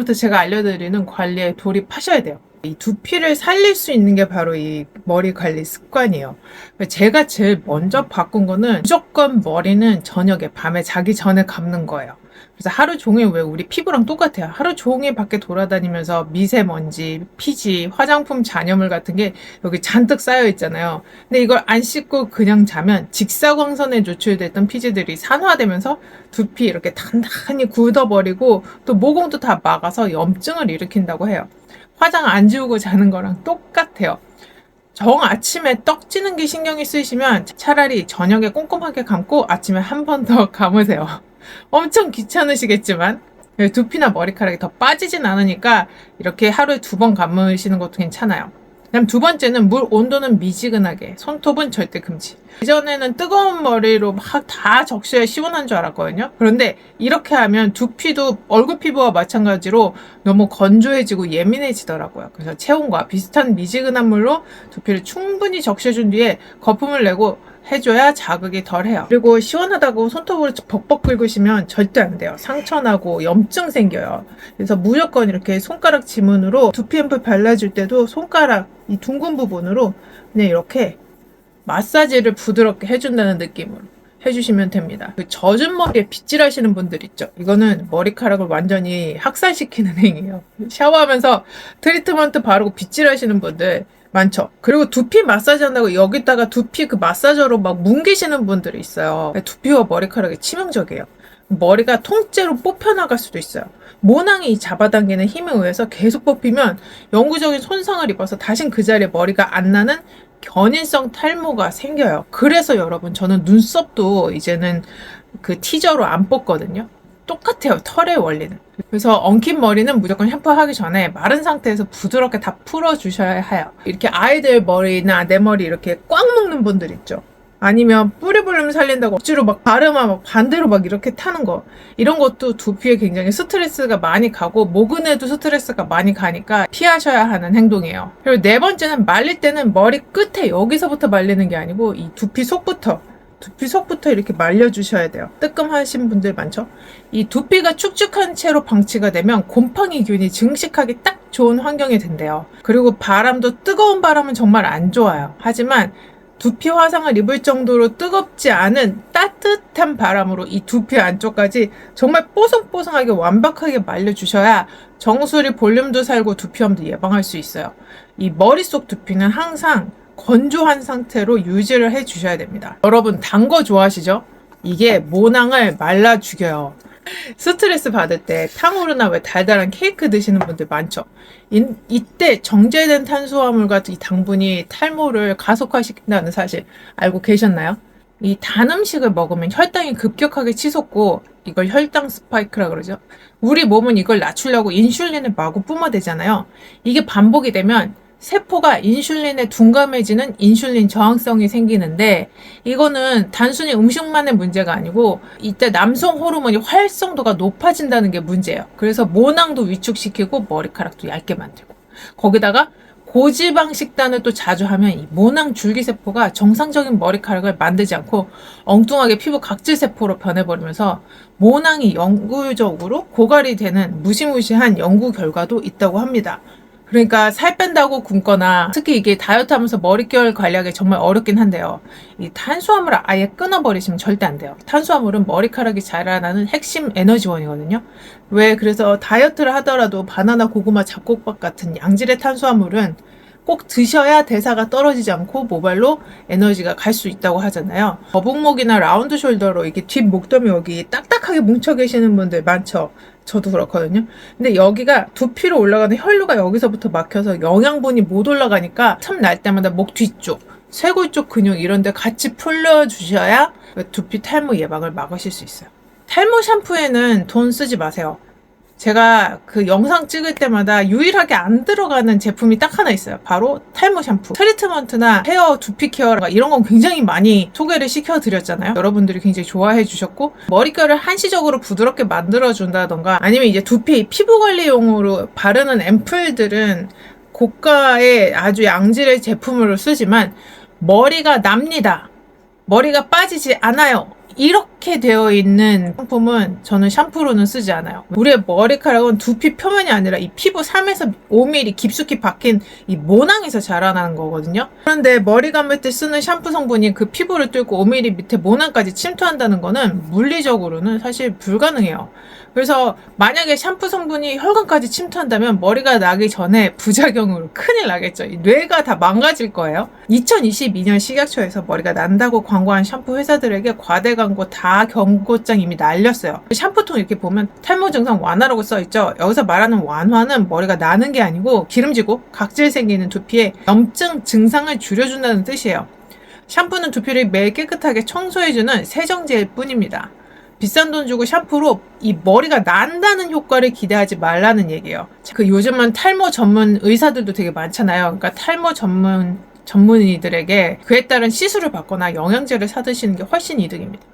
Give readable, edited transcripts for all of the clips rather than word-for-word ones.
부터 제가 알려드리는 관리에 돌입하셔야 돼요. 이 두피를 살릴 수 있는 게 바로 이 머리 관리 습관이에요. 제가 제일 먼저 바꾼 거는 무조건 머리는 저녁에 밤에 자기 전에 감는 거예요. 그래서 하루 종일 왜 우리 피부랑 똑같아요. 하루 종일 밖에 돌아다니면서 미세먼지, 피지, 화장품 잔여물 같은 게 여기 잔뜩 쌓여 있잖아요. 근데 이걸 안 씻고 그냥 자면 직사광선에 노출됐던 피지들이 산화되면서 두피 이렇게 단단히 굳어버리고 또 모공도 다 막아서 염증을 일으킨다고 해요. 화장 안 지우고 자는 거랑 똑같아요. 정 아침에 떡 찌는 게 신경이 쓰이시면 차라리 저녁에 꼼꼼하게 감고 아침에 한 번 더 감으세요. 엄청 귀찮으시겠지만 두피나 머리카락이 더 빠지진 않으니까 이렇게 하루에 2번 감으시는 것도 괜찮아요. 그다음 두 번째는 물 온도는 미지근하게, 손톱은 절대 금지. 예전에는 뜨거운 머리로 막 다 적셔야 시원한 줄 알았거든요. 그런데 이렇게 하면 두피도 얼굴 피부와 마찬가지로 너무 건조해지고 예민해지더라고요. 그래서 체온과 비슷한 미지근한 물로 두피를 충분히 적셔준 뒤에 거품을 내고 해줘야 자극이 덜해요. 그리고 시원하다고 손톱으로 벅벅 긁으시면 절대 안 돼요. 상처나고 염증 생겨요. 그래서 무조건 이렇게 손가락 지문으로 두피 앰플 발라줄 때도 손가락 이 둥근 부분으로 그냥 이렇게 마사지를 부드럽게 해준다는 느낌으로 해주시면 됩니다. 그 젖은 머리에 빗질 하시는 분들 있죠. 이거는 머리카락을 완전히 학살시키는 행위예요. 샤워하면서 트리트먼트 바르고 빗질 하시는 분들 많죠. 그리고 두피 마사지 한다고 여기다가 두피 그 마사저로 막 뭉개시는 분들이 있어요. 두피와 머리카락이 치명적이에요. 머리가 통째로 뽑혀나갈 수도 있어요. 모낭이 잡아당기는 힘에 의해서 계속 뽑히면 영구적인 손상을 입어서 다신 그 자리에 머리가 안 나는 견인성 탈모가 생겨요. 그래서 여러분 저는 눈썹도 이제는 그 티저로 안 뽑거든요. 똑같아요. 털의 원리는. 그래서 엉킨 머리는 무조건 샴푸하기 전에 마른 상태에서 부드럽게 다 풀어주셔야 해요. 이렇게 아이들 머리나 내 머리 이렇게 꽉 묶는 분들 있죠. 아니면 뿌리 볼륨 살린다고 억지로 막 가르마 막 반대로 막 이렇게 타는 거. 이런 것도 두피에 굉장히 스트레스가 많이 가고 모근에도 스트레스가 많이 가니까 피하셔야 하는 행동이에요. 그리고 네 번째는 말릴 때는 머리 끝에 여기서부터 말리는 게 아니고 이 두피 속부터 이렇게 말려주셔야 돼요. 뜨끔하신 분들 많죠? 이 두피가 축축한 채로 방치가 되면 곰팡이균이 증식하기 딱 좋은 환경이 된대요. 그리고 바람도 뜨거운 바람은 정말 안 좋아요. 하지만 두피 화상을 입을 정도로 뜨겁지 않은 따뜻한 바람으로 이 두피 안쪽까지 정말 뽀송뽀송하게 완벽하게 말려주셔야 정수리 볼륨도 살고 두피염도 예방할 수 있어요. 이 머릿속 두피는 항상 건조한 상태로 유지를 해 주셔야 됩니다. 여러분 단 거 좋아하시죠? 이게 모낭을 말라 죽여요. 스트레스 받을 때 탕후루나 왜 달달한 케이크 드시는 분들 많죠? 이때 정제된 탄수화물과 이 당분이 탈모를 가속화시킨다는 사실 알고 계셨나요? 이 단 음식을 먹으면 혈당이 급격하게 치솟고 이걸 혈당 스파이크라 그러죠. 우리 몸은 이걸 낮추려고 인슐린을 마구 뿜어대잖아요. 이게 반복이 되면 세포가 인슐린에 둔감해지는 인슐린 저항성이 생기는데 이거는 단순히 음식만의 문제가 아니고 이때 남성 호르몬이 활성도가 높아진다는 게 문제예요. 그래서 모낭도 위축시키고 머리카락도 얇게 만들고 거기다가 고지방 식단을 또 자주 하면 이 모낭 줄기세포가 정상적인 머리카락을 만들지 않고 엉뚱하게 피부 각질세포로 변해버리면서 모낭이 영구적으로 고갈이 되는 무시무시한 연구 결과도 있다고 합니다. 그러니까 살 뺀다고 굶거나 특히 이게 다이어트 하면서 머릿결 관리하기 정말 어렵긴 한데요. 이 탄수화물을 아예 끊어버리시면 절대 안 돼요. 탄수화물은 머리카락이 자라나는 핵심 에너지원이거든요. 왜 그래서 다이어트를 하더라도 바나나, 고구마, 잡곡밥 같은 양질의 탄수화물은 꼭 드셔야 대사가 떨어지지 않고 모발로 에너지가 갈 수 있다고 하잖아요. 거북목이나 라운드 숄더로 이게 뒷목덜미 여기 딱딱하게 뭉쳐 계시는 분들 많죠. 저도 그렇거든요. 근데 여기가 두피로 올라가는 혈류가 여기서부터 막혀서 영양분이 못 올라가니까 틈 날 때마다 목 뒤쪽, 쇄골 쪽 근육 이런 데 같이 풀려주셔야 두피 탈모 예방을 막으실 수 있어요. 탈모 샴푸에는 돈 쓰지 마세요. 제가 그 영상 찍을 때마다 유일하게 안 들어가는 제품이 딱 하나 있어요. 바로 탈모 샴푸. 트리트먼트나 헤어 두피 케어 이런 건 굉장히 많이 소개를 시켜드렸잖아요. 여러분들이 굉장히 좋아해 주셨고 머릿결을 한시적으로 부드럽게 만들어준다던가 아니면 이제 두피 피부 관리용으로 바르는 앰플들은 고가의 아주 양질의 제품으로 쓰지만 머리가 납니다. 머리가 빠지지 않아요. 이렇게 이렇게 되어 있는 상품은 저는 샴푸로는 쓰지 않아요. 우리의 머리카락은 두피 표면이 아니라 이 피부 3에서 5mm 깊숙이 박힌 이 모낭에서 자라나는 거거든요. 그런데 머리 감을 때 쓰는 샴푸 성분이 그 피부를 뚫고 5mm 밑에 모낭까지 침투한다는 거는 물리적으로는 사실 불가능해요. 그래서 만약에 샴푸 성분이 혈관까지 침투한다면 머리가 나기 전에 부작용으로 큰일 나겠죠. 뇌가 다 망가질 거예요. 2022년 식약처에서 머리가 난다고 광고한 샴푸 회사들에게 과대 광고 다 경고장 이미 날렸어요. 샴푸통 이렇게 보면 탈모 증상 완화라고 써있죠. 여기서 말하는 완화는 머리가 나는 게 아니고 기름지고 각질 생기는 두피에 염증 증상을 줄여준다는 뜻이에요. 샴푸는 두피를 매일 깨끗하게 청소해주는 세정제일 뿐입니다. 비싼 돈 주고 샴푸로 이 머리가 난다는 효과를 기대하지 말라는 얘기예요. 그 요즘은 탈모 전문 의사들도 되게 많잖아요. 그러니까 탈모 전문의들에게 그에 따른 시술을 받거나 영양제를 사드시는 게 훨씬 이득입니다.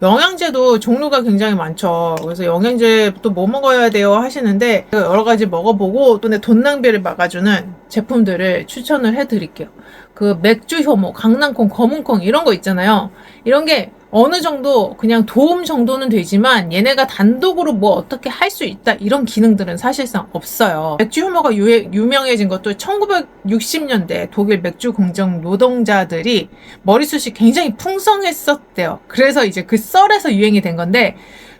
영양제도 종류가 굉장히 많죠. 그래서 영양제 또 뭐 먹어야 돼요 하시는데 여러 가지 먹어보고 또 내 돈 낭비를 막아주는 제품들을 추천을 해드릴게요. 그 맥주 효모, 강낭콩, 검은콩 이런 거 있잖아요. 이런 게 어느 정도 그냥 도움 정도는 되지만 얘네가 단독으로 뭐 어떻게 할 수 있다 이런 기능들은 사실상 없어요. 맥주 효모가 유명해진 것도 1960년대 독일 맥주 공장 노동자들이 머리숱이 굉장히 풍성했었대요. 그래서 이제 그 썰에서 유행이 된 건데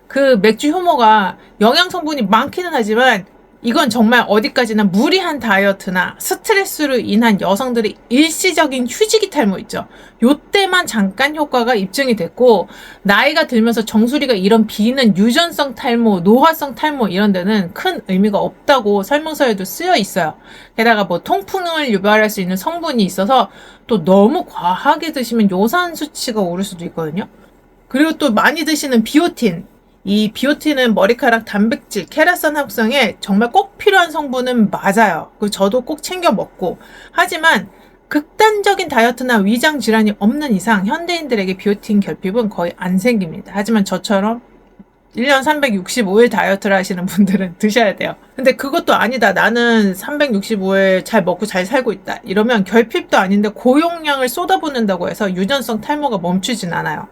그 맥주 효모가 영양 성분이 많기는 하지만 이건 정말 어디까지나 무리한 다이어트나 스트레스로 인한 여성들의 일시적인 휴지기 탈모 있죠. 요때만 잠깐 효과가 입증이 됐고 나이가 들면서 정수리가 이런 비는 유전성 탈모, 노화성 탈모 이런 데는 큰 의미가 없다고 설명서에도 쓰여 있어요. 게다가 뭐 통풍을 유발할 수 있는 성분이 있어서 또 너무 과하게 드시면 요산 수치가 오를 수도 있거든요. 그리고 또 많이 드시는 비오틴. 이 비오틴은 머리카락 단백질, 케라산 합성에 정말 꼭 필요한 성분은 맞아요. 저도 꼭 챙겨 먹고. 하지만 극단적인 다이어트나 위장 질환이 없는 이상 현대인들에게 비오틴 결핍은 거의 안 생깁니다. 하지만 저처럼 1년 365일 다이어트를 하시는 분들은 드셔야 돼요. 근데 그것도 아니다. 나는 365일 잘 먹고 잘 살고 있다. 이러면 결핍도 아닌데 고용량을 쏟아붓는다고 해서 유전성 탈모가 멈추진 않아요.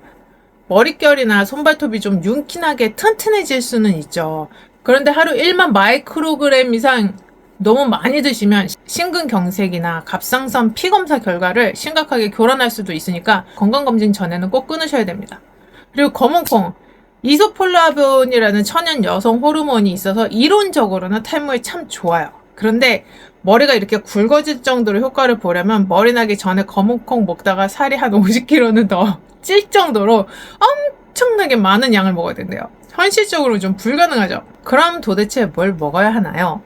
머릿결이나 손발톱이 좀 윤기나게 튼튼해질 수는 있죠. 그런데 하루 1만 마이크로그램 이상 너무 많이 드시면 심근경색이나 갑상선 피검사 결과를 심각하게 교란할 수도 있으니까 건강검진 전에는 꼭 끊으셔야 됩니다. 그리고 검은콩, 이소폴라본이라는 천연 여성 호르몬이 있어서 이론적으로는 탈모에 참 좋아요. 그런데 머리가 이렇게 굵어질 정도로 효과를 보려면 머리 나기 전에 검은콩 먹다가 살이 한 50kg는 더 찔 정도로 엄청나게 많은 양을 먹어야 된대요. 현실적으로 좀 불가능하죠. 그럼 도대체 뭘 먹어야 하나요?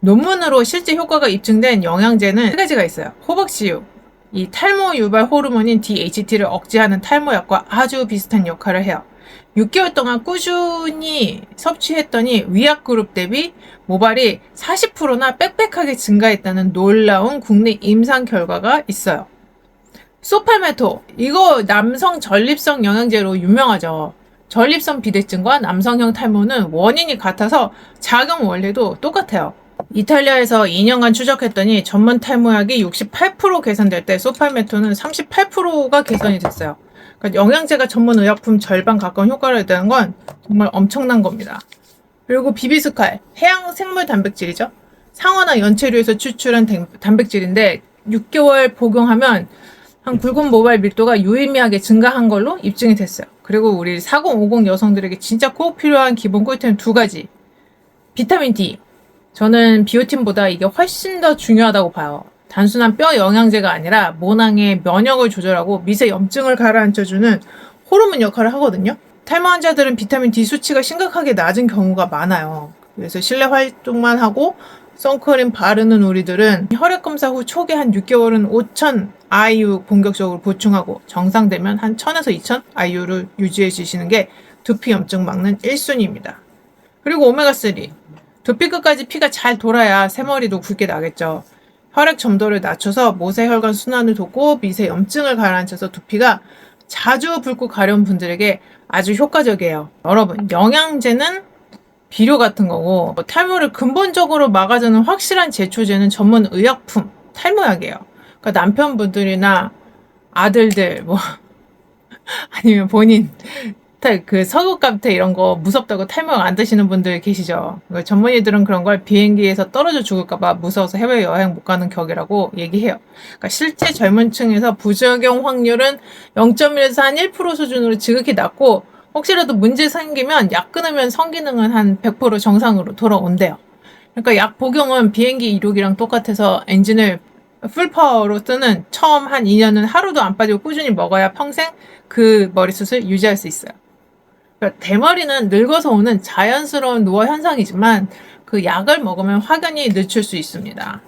논문으로 실제 효과가 입증된 영양제는 3가지가 있어요. 호박씨유, 이 탈모 유발 호르몬인 DHT를 억제하는 탈모약과 아주 비슷한 역할을 해요. 6개월 동안 꾸준히 섭취했더니 위약그룹 대비 모발이 40%나 빽빽하게 증가했다는 놀라운 국내 임상 결과가 있어요. 소팔메토, 이거 남성 전립선 영양제로 유명하죠. 전립선 비대증과 남성형 탈모는 원인이 같아서 작용 원리도 똑같아요. 이탈리아에서 2년간 추적했더니 전문 탈모약이 68% 개선될 때 소팔메토는 38%가 개선이 됐어요. 그러니까 영양제가 전문 의약품 절반 가까운 효과를 냈다는 건 정말 엄청난 겁니다. 그리고 비비스칼, 해양 생물 단백질이죠. 상어나 연체류에서 추출한 단백질인데 6개월 복용하면 한 굵은 모발 밀도가 유의미하게 증가한 걸로 입증이 됐어요. 그리고 우리 4050 여성들에게 진짜 꼭 필요한 기본 꿀템 2가지. 비타민 D. 저는 비오틴보다 이게 훨씬 더 중요하다고 봐요. 단순한 뼈 영양제가 아니라 모낭의 면역을 조절하고 미세 염증을 가라앉혀주는 호르몬 역할을 하거든요. 탈모 환자들은 비타민 D 수치가 심각하게 낮은 경우가 많아요. 그래서 실내 활동만 하고 선크림 바르는 우리들은 혈액검사 후 초기 한 6개월은 5,000 IU 본격적으로 보충하고 정상되면 한 1,000에서 2,000 IU를 유지해 주시는 게 두피 염증 막는 1순위입니다. 그리고 오메가3. 두피 끝까지 피가 잘 돌아야 새머리도 굵게 나겠죠. 혈액 점도를 낮춰서 모세혈관 순환을 돕고 미세 염증을 가라앉혀서 두피가 자주 붉고 가려운 분들에게 아주 효과적이에요. 여러분, 영양제는 비료 같은 거고 탈모를 근본적으로 막아주는 확실한 제초제는 전문 의약품, 탈모약이에요. 그러니까 남편분들이나 아들들 아니면 본인 그 서구감태 이런 거 무섭다고 탈모약 안 드시는 분들 계시죠. 전문의들은 그런 걸 비행기에서 떨어져 죽을까봐 무서워서 해외여행 못 가는 격이라고 얘기해요. 그러니까 실제 젊은 층에서 부작용 확률은 0.1에서 한 1% 수준으로 지극히 낮고, 혹시라도 문제 생기면 약 끊으면 성기능은 한 100% 정상으로 돌아온대요. 그러니까 약 복용은 비행기 이륙이랑 똑같아서 엔진을 풀파워로 뜨는 처음 한 2년은 하루도 안 빠지고 꾸준히 먹어야 평생 그 머리숱을 유지할 수 있어요. 그러니까 대머리는 늙어서 오는 자연스러운 노화 현상이지만 그 약을 먹으면 확연히 늦출 수 있습니다.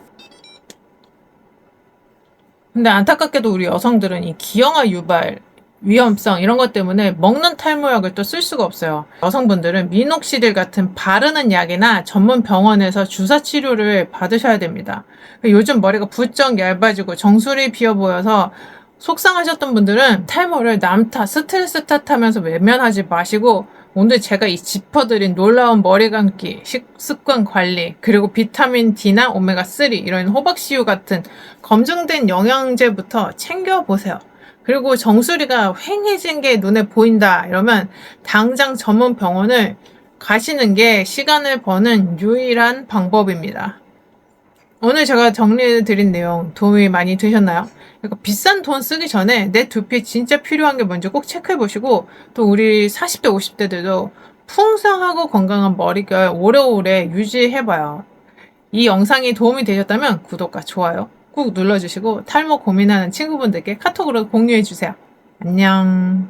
근데 안타깝게도 우리 여성들은 이 기형아 유발, 위험성 이런 것 때문에 먹는 탈모약을 또 쓸 수가 없어요. 여성분들은 미녹시딜 같은 바르는 약이나 전문 병원에서 주사 치료를 받으셔야 됩니다. 요즘 머리가 부쩍 얇아지고 정수리 비어 보여서 속상하셨던 분들은 탈모를 남 탓, 스트레스 탓하면서 외면하지 마시고, 오늘 제가 이 짚어드린 놀라운 머리 감기, 식습관 관리, 그리고 비타민 D나 오메가3 이런 호박씨유 같은 검증된 영양제부터 챙겨보세요. 그리고 정수리가 휑해진 게 눈에 보인다 이러면 당장 전문 병원을 가시는 게 시간을 버는 유일한 방법입니다. 오늘 제가 정리해드린 내용 도움이 많이 되셨나요? 그러니까 비싼 돈 쓰기 전에 내 두피에 진짜 필요한 게 뭔지 꼭 체크해보시고, 또 우리 40대, 50대들도 풍성하고 건강한 머릿결 오래오래 유지해봐요. 이 영상이 도움이 되셨다면 구독과 좋아요 꾹 눌러주시고, 탈모 고민하는 친구분들께 카톡으로 공유해주세요. 안녕.